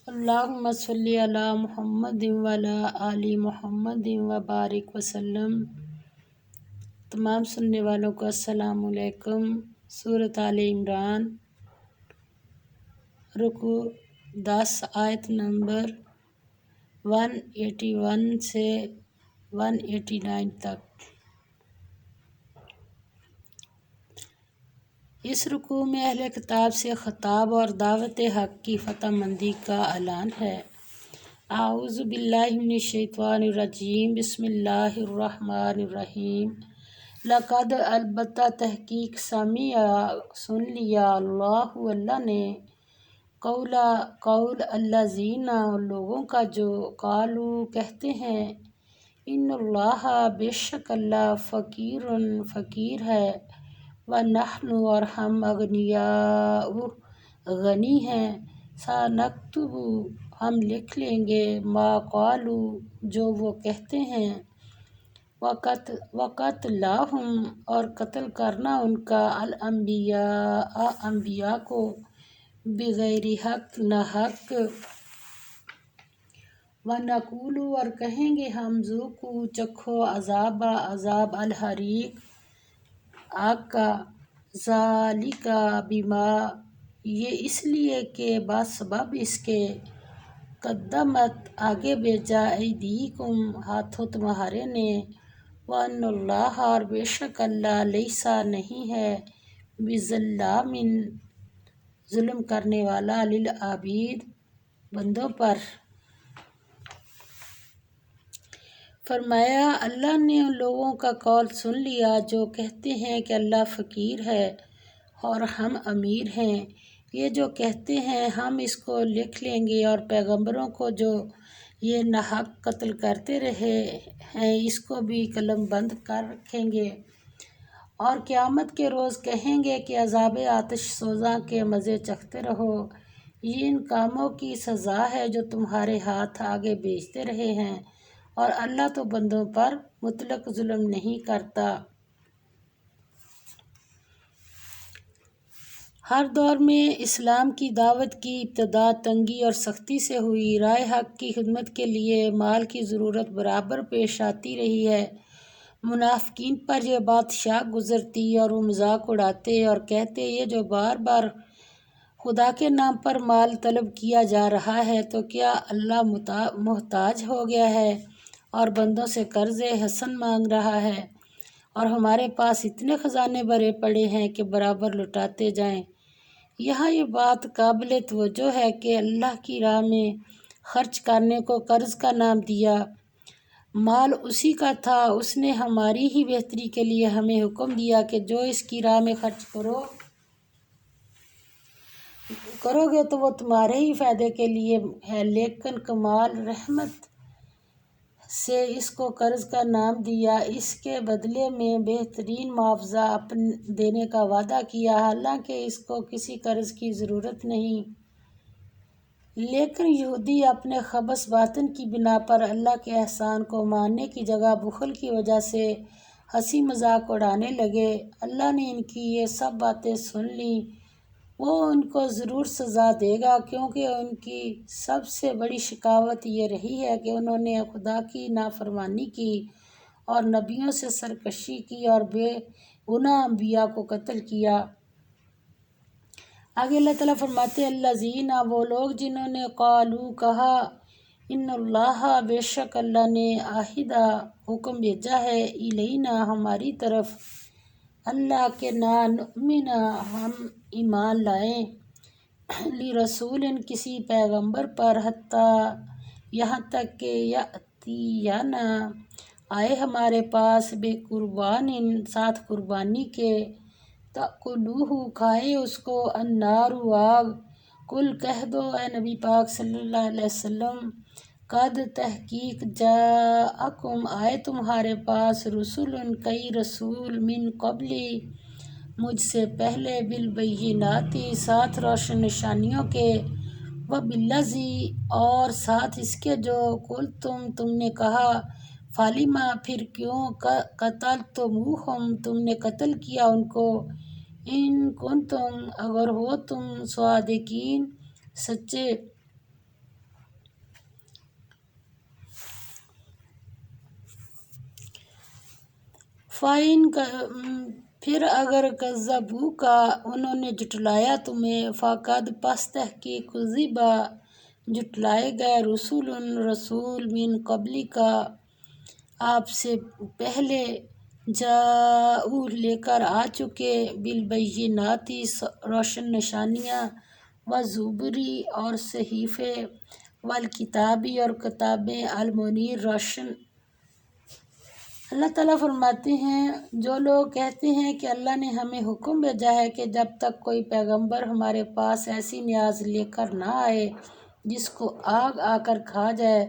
اللہم صلی علی محمد وعلی آل محمد وبارک وسلم۔ تمام سننے والوں کو السلام علیکم۔ سورۃ آل عمران، رکوع 10، آیت نمبر 181 سے 189 تک۔ اس رکوع میں اہل کتاب سے خطاب اور دعوت حق کی فتح مندی کا اعلان ہے۔ اعوذ باللہ من الشیطان الرجیم، بسم اللہ الرحمن الرحیم۔ لقد البتہ تحقیق سن لیا اللہ نے قول الذین لوگوں کا جو قالو کہتے ہیں ان اللہ بے شک اللہ فقیر ہے ونحن اور ہم اغنیاء غنی ہیں سنکتب ہم لکھ لیں گے ما قالو جو وہ کہتے ہیں وقتلہم اور قتل کرنا ان کا الانبیاء انبیاء کو بغیر حق نہ حق ونقول اور کہیں گے ہم ذوقوا چکھو عذاب الحریق آگ کا ذالک بما یہ اس لیے کہ بسبب اس کے قدمت آگے بھیجا ایدیکم ہاتھوں تمہارے نے وان اللہ اور بے شک اللہ لیسا نہیں ہے بظلام ظلم کرنے والا للعبید بندوں پر۔ فرمایا اللہ نے ان لوگوں کا قول سن لیا جو کہتے ہیں کہ اللہ فقیر ہے اور ہم امیر ہیں۔ یہ جو کہتے ہیں ہم اس کو لکھ لیں گے اور پیغمبروں کو جو یہ ناحق قتل کرتے رہے ہیں اس کو بھی قلم بند کر رکھیں گے، اور قیامت کے روز کہیں گے کہ عذاب آتش سوزاں کے مزے چکھتے رہو، یہ ان کاموں کی سزا ہے جو تمہارے ہاتھ آگے بھیجتے رہے ہیں، اور اللہ تو بندوں پر مطلق ظلم نہیں کرتا۔ ہر دور میں اسلام کی دعوت کی ابتدا تنگی اور سختی سے ہوئی۔ راہ حق کی خدمت کے لیے مال کی ضرورت برابر پیش آتی رہی ہے۔ منافقین پر یہ بات شاق گزرتی اور وہ مذاق اڑاتے اور کہتے یہ جو بار بار خدا کے نام پر مال طلب کیا جا رہا ہے تو کیا اللہ محتاج ہو گیا ہے اور بندوں سے قرض حسن مانگ رہا ہے، اور ہمارے پاس اتنے خزانے بھرے پڑے ہیں کہ برابر لٹاتے جائیں۔ یہاں یہ بات قابل توجہ ہے کہ اللہ کی راہ میں خرچ کرنے کو قرض کا نام دیا۔ مال اسی کا تھا، اس نے ہماری ہی بہتری کے لیے ہمیں حکم دیا کہ جو اس کی راہ میں خرچ کرو گے تو وہ تمہارے ہی فائدے کے لیے ہے، لیکن کمال رحمت سے اس کو قرض کا نام دیا، اس کے بدلے میں بہترین معاوضہ دینے کا وعدہ کیا، حالانکہ اس کو کسی قرض کی ضرورت نہیں۔ لیکن یہودی اپنے خبث باطن کی بنا پر اللہ کے احسان کو ماننے کی جگہ بخل کی وجہ سے ہنسی مذاق اڑانے لگے۔ اللہ نے ان کی یہ سب باتیں سن لیں، وہ ان کو ضرور سزا دے گا، کیونکہ ان کی سب سے بڑی شکاوت یہ رہی ہے کہ انہوں نے خدا کی نافرمانی کی اور نبیوں سے سرکشی کی اور بے گناہ انبیاء کو قتل کیا۔ آگے اللہ تعالیٰ فرماتے ہیں الذین وہ لوگ جنہوں نے قالو کہا ان اللہ بے شک اللہ نے عہدہ حکم بھیجا ہے الینا ہماری طرف اللہ کے نا نؤمن ہم ایمان لائیں لرسول کسی پیغمبر پر حتیٰ یہاں تک کہ یأتینا آئے ہمارے پاس بے قربان ساتھ قربانی کے تأکلوہ کھائے اس کو النار آگ۔ قل کہہ دو اے نبی پاک صلی اللہ علیہ وسلم قد تحقیق جاءکم آئے تمہارے پاس رسول کئی رسول من قبلی مجھ سے پہلے بالبینات ساتھ روشن نشانیوں کے وبالذی اور ساتھ اس کے جو قلتم تم نے کہا فلم پھر کیوں قتلتموہم تم نے قتل کیا ان کو ان کنتم اگر ہو تم صادقین سچے۔ فائن پھر اگر کذبو کا انہوں نے جھٹلایا تمہیں، فقد پس تحقیق کذبا جھٹلائے گئے رسول من قبلی کا آپ سے پہلے، جاؤ لے کر آ چکے، بالبینات روشن نشانیاں، والزبری اور صحیفے، والکتابی اور کتابیں، المنیر روشن۔ اللہ تعالیٰ فرماتے ہیں جو لوگ کہتے ہیں کہ اللہ نے ہمیں حکم بھیجا ہے کہ جب تک کوئی پیغمبر ہمارے پاس ایسی نیاز لے کر نہ آئے جس کو آگ آ کر کھا جائے،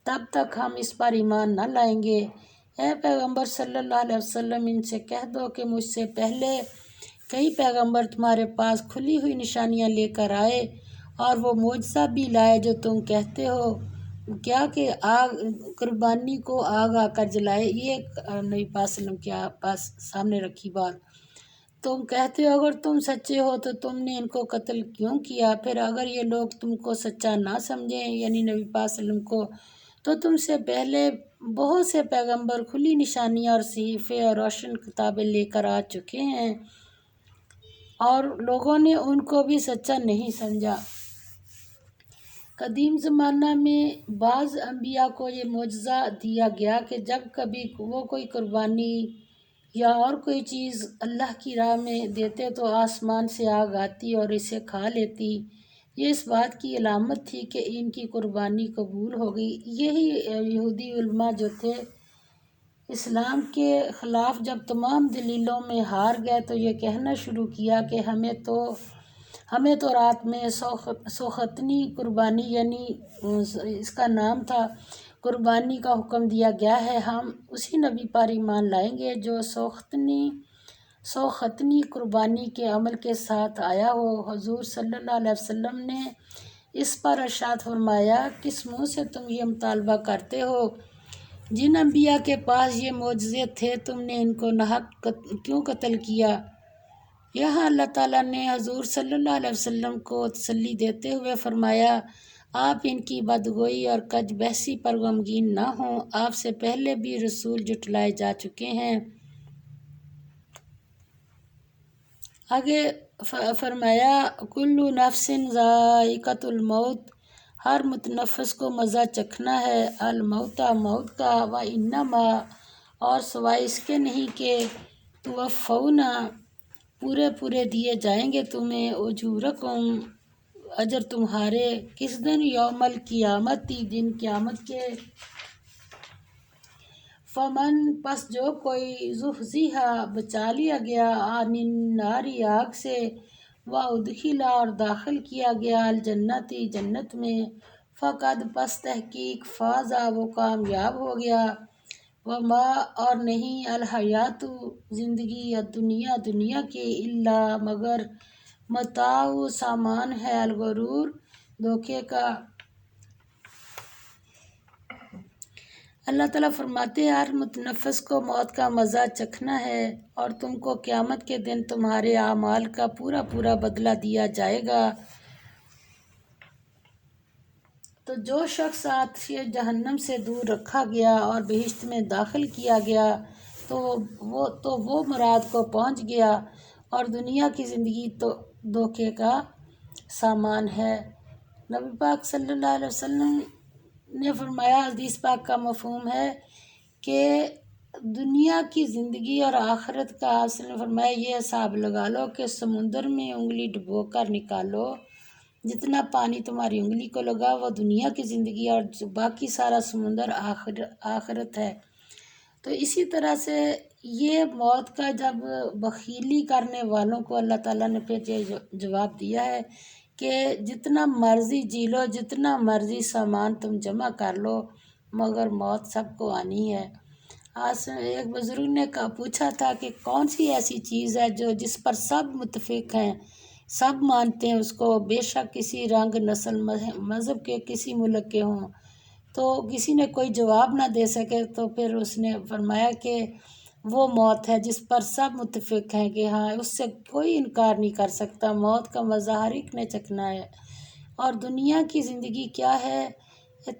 تب تک ہم اس پر ایمان نہ لائیں گے۔ اے پیغمبر صلی اللہ علیہ وسلم، ان سے کہہ دو کہ مجھ سے پہلے کئی پیغمبر تمہارے پاس کھلی ہوئی نشانیاں لے کر آئے، اور وہ معجزہ بھی لائے جو تم کہتے ہو کیا کہ آگ قربانی کو آگ آ کر جلائے۔ یہ نبی پاک صلی اللہ علیہ وسلم کے پاس سامنے رکھی بات، تم کہتے ہو اگر تم سچے ہو تو تم نے ان کو قتل کیوں کیا؟ پھر اگر یہ لوگ تم کو سچا نہ سمجھیں، یعنی نبی پاک صلی اللہ علیہ وسلم کو، تو تم سے پہلے بہت سے پیغمبر کھلی نشانیاں اور صحیفے اور روشن کتابیں لے کر آ چکے ہیں، اور لوگوں نے ان کو بھی سچا نہیں سمجھا۔ قدیم زمانہ میں بعض انبیاء کو یہ معجزہ دیا گیا کہ جب کبھی وہ کوئی قربانی یا اور کوئی چیز اللہ کی راہ میں دیتے تو آسمان سے آگ آتی اور اسے کھا لیتی۔ یہ اس بات کی علامت تھی کہ ان کی قربانی قبول ہو گئی۔ یہی یہودی علماء جو تھے اسلام کے خلاف جب تمام دلیلوں میں ہار گئے تو یہ کہنا شروع کیا کہ ہمیں تو رات میں سوختنی قربانی، یعنی اس کا نام تھا قربانی کا حکم دیا گیا ہے، ہم اسی نبی پر ایمان لائیں گے جو سوختنی قربانی کے عمل کے ساتھ آیا ہو۔ حضور صلی اللہ علیہ وسلم نے اس پر ارشاد فرمایا، کس منہ سے تم یہ مطالبہ کرتے ہو؟ جن انبیاء کے پاس یہ معجزے تھے تم نے ان کو ناحق کیوں قتل کیا؟ یہاں اللہ تعالیٰ نے حضور صلی اللہ علیہ وسلم کو تسلی دیتے ہوئے فرمایا، آپ ان کی بدگوئی اور کج بحثی پر غمگین نہ ہوں، آپ سے پہلے بھی رسول جھٹلائے جا چکے ہیں۔ آگے فرمایا، کل نفس ذائقۃ الموت، ہر متنفس کو مزہ چکھنا ہے، الموت موت کا، وانما اور سوائے اس کے نہیں کہ توفون پورے دیے جائیں گے تمہیں، اجورکم اجر تمہارے، کس دن؟ یوم القیامت، دن قیامت کے۔ فمن پس جو کوئی زحزح بچا لیا گیا عن النار آگ سے، وادخل اور داخل کیا گیا الجنت جنت میں، فقد پس تحقیق فاز وہ کامیاب ہو گیا، وما اور نہیں الحیات زندگی دنیا کی الا مگر متاع سامان ہے الغرور دھوکے کا۔ اللہ تعالیٰ فرماتے ہیں ہر متنفس کو موت کا مزہ چکھنا ہے، اور تم کو قیامت کے دن تمہارے اعمال کا پورا بدلہ دیا جائے گا۔ تو جو شخص آتش جہنم سے دور رکھا گیا اور بہشت میں داخل کیا گیا تو وہ مراد کو پہنچ گیا، اور دنیا کی زندگی تو دھوکے کا سامان ہے۔ نبی پاک صلی اللہ علیہ وسلم نے فرمایا، حدیث پاک کا مفہوم ہے کہ دنیا کی زندگی اور آخرت کا، آپ نے فرمایا یہ حساب لگا لو کہ سمندر میں انگلی ڈبو کر نکالو، جتنا پانی تمہاری انگلی کو لگا وہ دنیا کی زندگی، اور باقی سارا سمندر آخرت ہے۔ تو اسی طرح سے یہ موت کا جب بخیلی کرنے والوں کو اللہ تعالیٰ نے پھر یہ جواب دیا ہے کہ جتنا مرضی جی لو، جتنا مرضی سامان تم جمع کر لو، مگر موت سب کو آنی ہے۔ آج ایک بزرگ نے پوچھا تھا کہ کون سی ایسی چیز ہے جس پر سب متفق ہیں، سب مانتے ہیں اس کو، بے شک کسی رنگ، نسل، مذہب کے، کسی ملک کے ہوں؟ تو کسی نے کوئی جواب نہ دے سکے، تو پھر اس نے فرمایا کہ وہ موت ہے جس پر سب متفق ہیں کہ ہاں اس سے کوئی انکار نہیں کر سکتا، موت کا مزہ ہر ایک نے چکھنا ہے۔ اور دنیا کی زندگی کیا ہے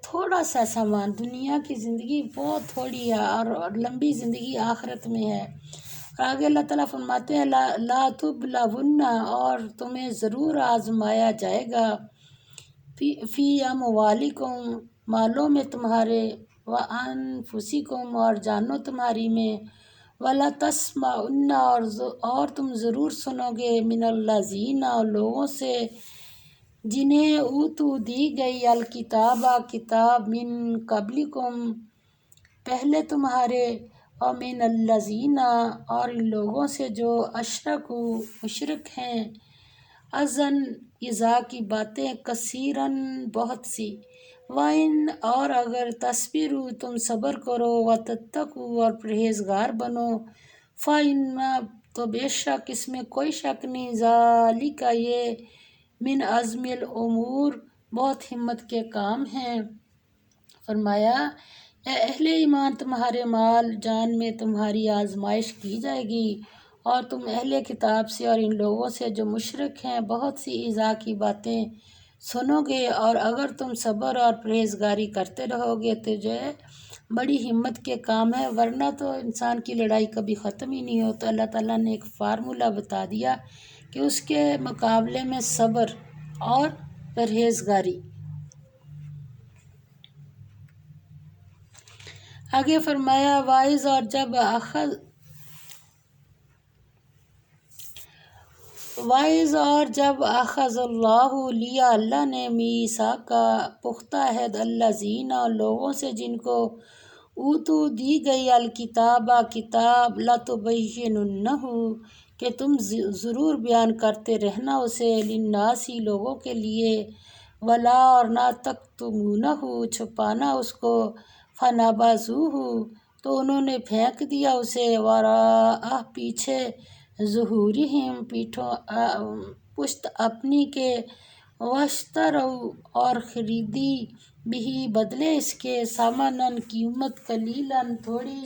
تھوڑا سا سامان، دنیا کی زندگی بہت تھوڑی ہے اور لمبی زندگی آخرت میں ہے۔ اور آگے اللہ تعالیٰ فرماتے ہیں لا تبلون، اور تمہیں ضرور آزمایا جائے گا، فی اموالکم، مالوں میں تمہارے، وانفسکم، اور جانوں تمہاری میں، ولا تسمعن، اور تم ضرور سنو گے، من الذین، لوگوں سے، جنہیں اوتو دی گئی، الکتاب، کتاب، من قبلکم، پہلے تمہارے، اور من الذین، اور ان لوگوں سے جو اشرکو، مشرک ہیں، اذن، ایذا کی باتیں، کثیرن، بہت سی، وَإِنْ، اور اگر تصبروا، تم صبر کرو، وَتَتَّقُوا، اور پرہیزگار بنو، فَإِنَّ، تو بے شک، اس میں کوئی شک نہیں، ذَلِکَ، یہ، من عزم الامور، بہت ہمت کے کام ہیں۔ فرمایا اے اہل ایمان، تمہارے مال جان میں تمہاری آزمائش کی جائے گی، اور تم اہل کتاب سے اور ان لوگوں سے جو مشرک ہیں بہت سی ایذا کی باتیں سنو گے، اور اگر تم صبر اور پرہیزگاری کرتے رہو گے تو جو ہے بڑی ہمت کے کام ہے، ورنہ تو انسان کی لڑائی کبھی ختم ہی نہیں ہوتا۔ اللہ تعالیٰ نے ایک فارمولہ بتا دیا کہ اس کے مقابلے میں صبر اور پرہیزگاری۔ آگے فرمایا وائز، اور جب اخذ اللہ، لیا اللہ نے، میثاق کا پختہ عہد، الذین، لوگوں سے جن کو اوتو دی گئی، الکتاب، کتاب، لتبیننہ، کہ تم ضرور بیان کرتے رہنا اسے، للناس، لوگوں کے لیے، ولا، اور نہ تکتمونہ، چھپانا اس کو، فنبذوہ، تو انہوں نے پھینک دیا اسے، وراء، پیچھے، ظہورہم، پشت اپنی کے، واشتروا، اور خریدی، بہ، بدلے اس کے، ثمناً، قیمت، قلیلاً، تھوڑی،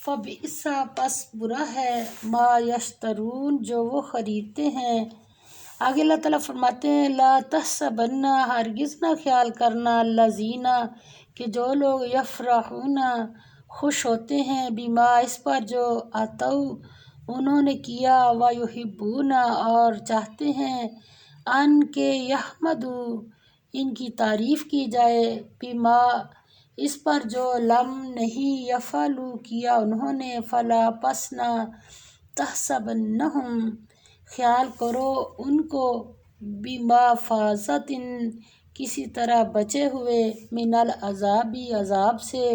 فبئس، پس برا ہے، ما یشترون، جو وہ خریدتے ہیں۔ آگے اللہ تعالیٰ فرماتے ہیں لا تحسبن، ہرگز نہ خیال کرنا، الذین، کہ جو لوگ، یفرحون، خوش ہوتے ہیں، بما، اس پر جو، اتوا، انہوں نے کیا، ویحبون، اور چاہتے ہیں، ان کے، یحمدوا، ان کی تعریف کی جائے، بما، اس پر جو، لم، نہیں، یفعلوا، کیا انہوں نے، فلا، پس نہ، تحسبنہم، خیال کرو ان کو، بمفازۃ، کسی طرح بچے ہوئے، من العذاب، عذاب سے،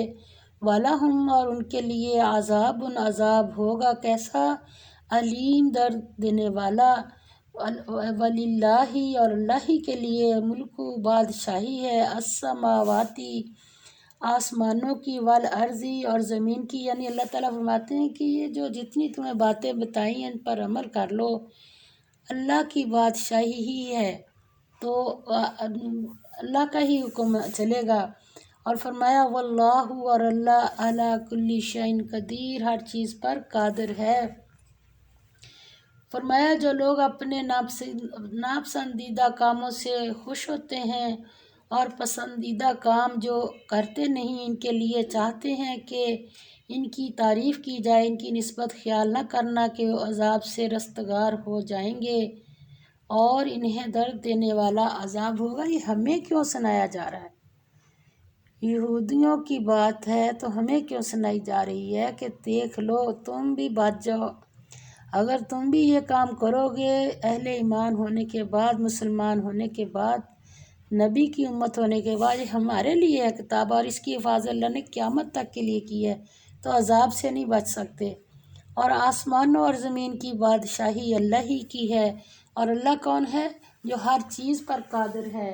وَلَهُمْ، اور ان کے لیے، عذاب، عذاب ہوگا کیسا، علیم، درد دینے والا، وَلِلَّهِ، اور اللہ ہی کے لیے، ملک، بادشاہی ہے، السماواتی، آسمانوں کی، والارض، اور زمین کی، یعنی اللہ تعالیٰ فرماتے ہیں کہ یہ جو جتنی تمہیں باتیں بتائی ہیں ان پر عمل کر لو، اللہ کی بادشاہی ہی ہے تو اللہ کا ہی حکم چلے گا۔ اور فرمایا واللہ، اور اللہ، علی کل شیء قدیر، ہر چیز پر قادر ہے۔ فرمایا جو لوگ اپنے ناپسندیدہ کاموں سے خوش ہوتے ہیں اور پسندیدہ کام جو کرتے نہیں ان کے لیے چاہتے ہیں کہ ان کی تعریف کی جائے، ان کی نسبت خیال نہ کرنا کہ وہ عذاب سے رستگار ہو جائیں گے اور انہیں درد دینے والا عذاب ہوگا۔ یہ ہمیں کیوں سنایا جا رہا ہے؟ یہودیوں کی بات ہے تو ہمیں کیوں سنائی جا رہی ہے کہ دیکھ لو تم بھی بچ جاؤ، اگر تم بھی یہ کام کرو گے اہل ایمان ہونے کے بعد، مسلمان ہونے کے بعد، نبی کی امت ہونے کے بعد، یہ ہمارے لیے ہے کتاب اور اس کی حفاظت اللہ نے قیامت تک کے لیے کی ہے، تو عذاب سے نہیں بچ سکتے۔ اور آسمانوں اور زمین کی بادشاہی اللہ ہی کی ہے، اور اللہ کون ہے؟ جو ہر چیز پر قادر ہے۔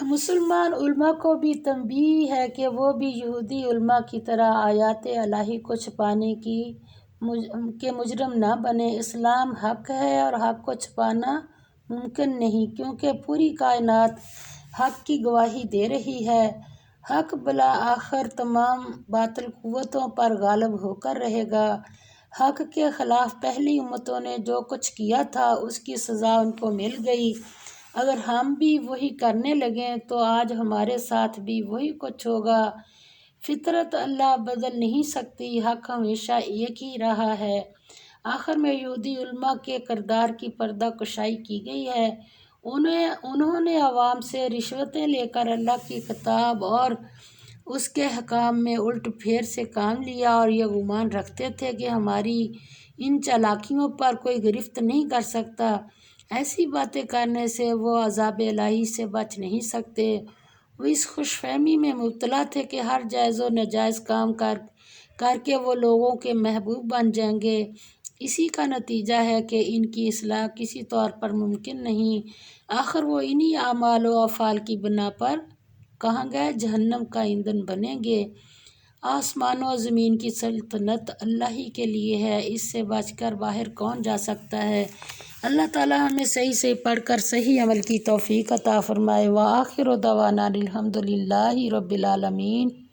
مسلمان علماء کو بھی تنبیہ ہے کہ وہ بھی یہودی علماء کی طرح آیات الہی کو چھپانے کے مجرم نہ بنے۔ اسلام حق ہے اور حق کو چھپانا ممکن نہیں، کیونکہ پوری کائنات حق کی گواہی دے رہی ہے۔ حق بالآخر تمام باطل قوتوں پر غالب ہو کر رہے گا۔ حق کے خلاف پہلی امتوں نے جو کچھ کیا تھا اس کی سزا ان کو مل گئی۔ اگر ہم بھی وہی کرنے لگیں تو آج ہمارے ساتھ بھی وہی کچھ ہوگا۔ فطرت اللہ بدل نہیں سکتی، حق ہمیشہ ایک ہی رہا ہے۔ آخر میں یہودی علماء کے کردار کی پردہ کشائی کی گئی ہے۔ انہوں نے عوام سے رشوتیں لے کر اللہ کی کتاب اور اس کے حکام میں الٹ پھیر سے کام لیا، اور یہ گمان رکھتے تھے کہ ہماری ان چالاکیوں پر کوئی گرفت نہیں کر سکتا۔ ایسی باتیں کرنے سے وہ عذاب الہی سے بچ نہیں سکتے۔ وہ اس خوش فہمی میں مبتلا تھے کہ ہر جائز و ناجائز کام کر کے وہ لوگوں کے محبوب بن جائیں گے۔ اسی کا نتیجہ ہے کہ ان کی اصلاح کسی طور پر ممکن نہیں۔ آخر وہ انہی اعمال و افعال کی بنا پر کہاں گئے جہنم کا ایندھن بنیں گے۔ آسمانوں و زمین کی سلطنت اللہ ہی کے لیے ہے، اس سے بچ کر باہر کون جا سکتا ہے۔ اللہ تعالی ہمیں صحیح پڑھ کر صحیح عمل کی توفیق عطا فرمائے۔ وآخر دعوانا الحمد للہ رب العالمین۔